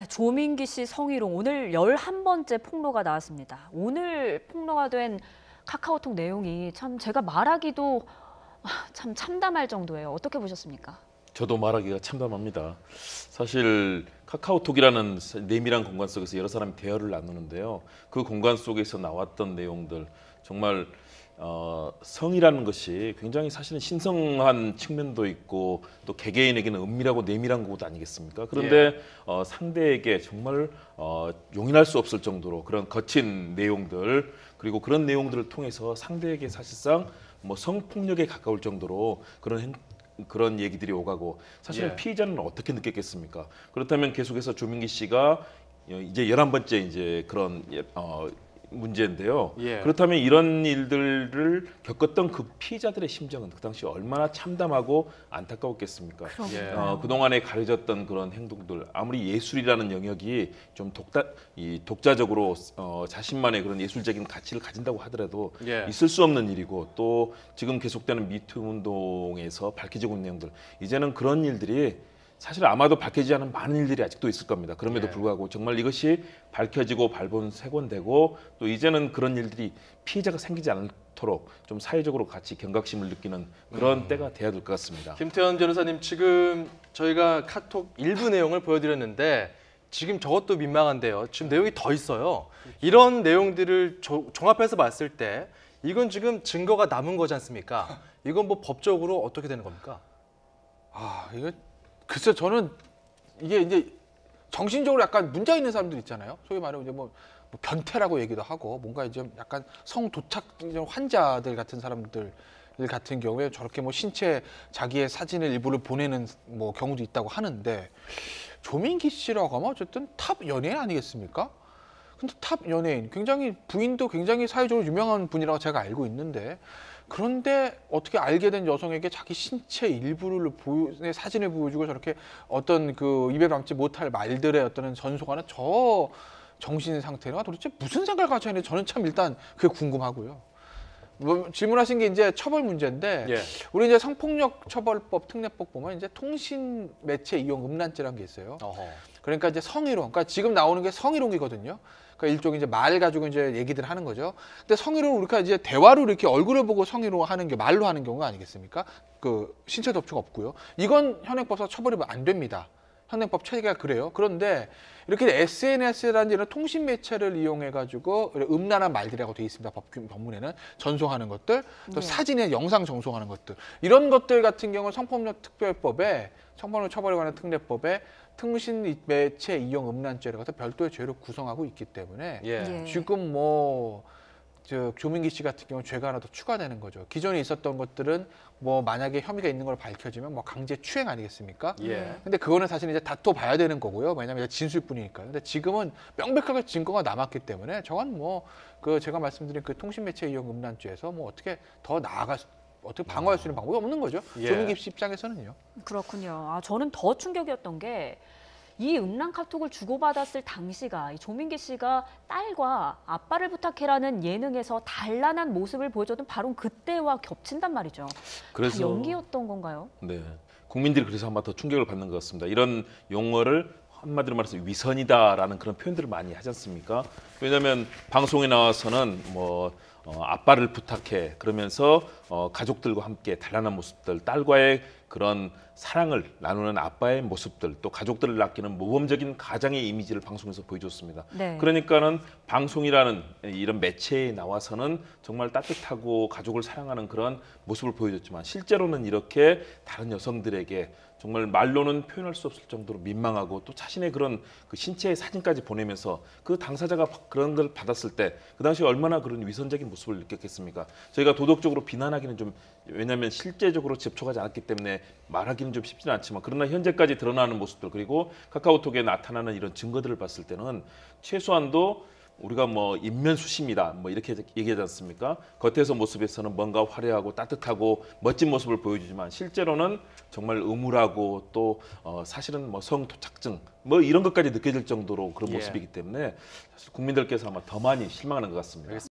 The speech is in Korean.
조민기 씨 성희롱 오늘 11번째 폭로가 나왔습니다. 오늘 폭로가 된 카카오톡 내용이 참 제가 말하기도 참 참담할 정도예요. 어떻게 보셨습니까? 저도 말하기가 참담합니다. 사실 카카오톡이라는 내밀한 공간 속에서 여러 사람이 대화를 나누는데요. 그 공간 속에서 나왔던 내용들 정말 성이라는 것이 굉장히 사실은 신성한 측면도 있고 또 개개인에게는 은밀하고 내밀한 곳 아니겠습니까? 그런데 상대에게 정말 용인할 수 없을 정도로 그런 거친 내용들 그리고 그런 내용들을 통해서 상대에게 사실상 뭐 성폭력에 가까울 정도로 그런 얘기들이 오가고 사실은 피의자는 어떻게 느꼈겠습니까? 그렇다면 계속해서 조민기 씨가 이제 11번째 이제 그런 문제인데요. 그렇다면 이런 일들을 겪었던 그 피의자들의 심정은 그 당시 얼마나 참담하고 안타까웠겠습니까? 그동안에 가려졌던 그런 행동들 아무리 예술이라는 영역이 좀 독자적으로 자신만의 그런 예술적인 가치를 가진다고 하더라도 있을 수 없는 일이고 또 지금 계속되는 미투 운동에서 밝혀지고 있는 내용들 이제는 그런 일들이 사실 아마도 밝혀지지 않은 많은 일들이 아직도 있을 겁니다. 그럼에도 불구하고 정말 이것이 밝혀지고 발본색원되고 또 이제는 그런 일들이 피해자가 생기지 않도록 좀 사회적으로 같이 경각심을 느끼는 그런 때가 돼야 될 것 같습니다. 김태현 변호사님, 지금 저희가 카톡 일부 내용을 보여드렸는데 지금 저것도 민망한데요. 지금 내용이 더 있어요. 이런 내용들을 종합해서 봤을 때 이건 지금 증거가 남은 거지 않습니까? 이건 뭐 법적으로 어떻게 되는 겁니까? 이거 글쎄 저는 이게 이제 정신적으로 약간 문제 있는 사람들 있잖아요. 소위 말하면 이제 뭐 변태라고 얘기도 하고 뭔가 이제 약간 성도착 환자들 같은 사람들 같은 경우에 저렇게 뭐 신체 자기의 사진을 일부를 보내는 뭐 경우도 있다고 하는데 조민기 씨라고 하면 어쨌든 탑 연예인 아니겠습니까? 근데 탑 연예인 굉장히 부인도 굉장히 사회적으로 유명한 분이라고 제가 알고 있는데 그런데 어떻게 알게 된 여성에게 자기 신체 일부를 사진을 보여주고 저렇게 어떤 그 입에 담지 못할 말들의 어떤 전송하는 저 정신 상태가 도대체 무슨 생각을 가지고 있는지 저는 참 일단 그게 궁금하고요. 뭐 질문하신 게 이제 처벌 문제인데 우리 이제 성폭력 처벌법 특례법 보면 이제 통신 매체 이용 음란죄라는 게 있어요. 그러니까 이제 성희롱, 그러니까 지금 나오는 게 성희롱이거든요. 그러니까 일종의 이제 말 가지고 이제 얘기들 하는 거죠. 근데 성희롱을 우리가 이제 대화로 이렇게 얼굴을 보고 성희롱을 하는 게 말로 하는 경우가 아니겠습니까? 그 신체 접촉 없고요. 이건 현행법상 처벌이 안 됩니다. 현행법 체계가 그래요. 그런데 이렇게 SNS라는 이런 통신 매체를 이용해 가지고 음란한 말들이라고 되어 있습니다. 법문에는 전송하는 것들, 또 사진에 영상 전송하는 것들 이런 것들 같은 경우 성폭력 특별법에 성폭력 처벌에 관한 특례법에 통신 매체 이용 음란죄를 갖다 별도의 죄로 구성하고 있기 때문에 지금 뭐 조민기 씨 같은 경우는 죄가 하나 더 추가되는 거죠. 기존에 있었던 것들은 뭐 만약에 혐의가 있는 걸 밝혀지면 뭐 강제 추행 아니겠습니까? 근데 그거는 사실 이제 다퉈봐야 되는 거고요. 왜냐하면 진술뿐이니까요. 근데 지금은 명백하게 증거가 남았기 때문에 저건 뭐 그 제가 말씀드린 그 통신매체 이용 음란죄에서 뭐 어떻게 더 어떻게 방어할 수 있는 방법이 없는 거죠. 조민기 씨 입장에서는요. 그렇군요. 저는 더 충격이었던 게 이 음란 카톡을 주고받았을 당시가 이 조민기 씨가 딸과 아빠를 부탁해라는 예능에서 단란한 모습을 보여줬던 바로 그때와 겹친단 말이죠. 그래서 다 연기였던 건가요? 네, 국민들이 그래서 아마 더 충격을 받는 것 같습니다. 이런 용어를 한마디로 말해서 위선이다라는 그런 표현들을 많이 하지 않습니까? 왜냐하면 방송에 나와서는 뭐 아빠를 부탁해 그러면서 가족들과 함께 단란한 모습들, 딸과의 그런 사랑을 나누는 아빠의 모습들, 또 가족들을 아끼는 모범적인 가장의 이미지를 방송에서 보여줬습니다. 그러니까는 방송이라는 이런 매체에 나와서는 정말 따뜻하고 가족을 사랑하는 그런 모습을 보여줬지만 실제로는 이렇게 다른 여성들에게 정말 말로는 표현할 수 없을 정도로 민망하고 또 자신의 그런 그 신체의 사진까지 보내면서 그 당사자가 그런 걸 받았을 때 그 당시 얼마나 그런 위선적인 모습을 느꼈겠습니까? 저희가 도덕적으로 비난하기는 좀 왜냐하면 실제적으로 접촉하지 않았기 때문에 말하기는 좀 쉽지는 않지만 그러나 현재까지 드러나는 모습들 그리고 카카오톡에 나타나는 이런 증거들을 봤을 때는 최소한도 우리가 뭐 인면수심이다 뭐 이렇게 얘기하지 않습니까? 겉에서 모습에서는 뭔가 화려하고 따뜻하고 멋진 모습을 보여주지만 실제로는 정말 음울하고 또 사실은 뭐 성토착증 뭐 이런 것까지 느껴질 정도로 그런 모습이기 때문에 사실 국민들께서 아마 더 많이 실망하는 것 같습니다.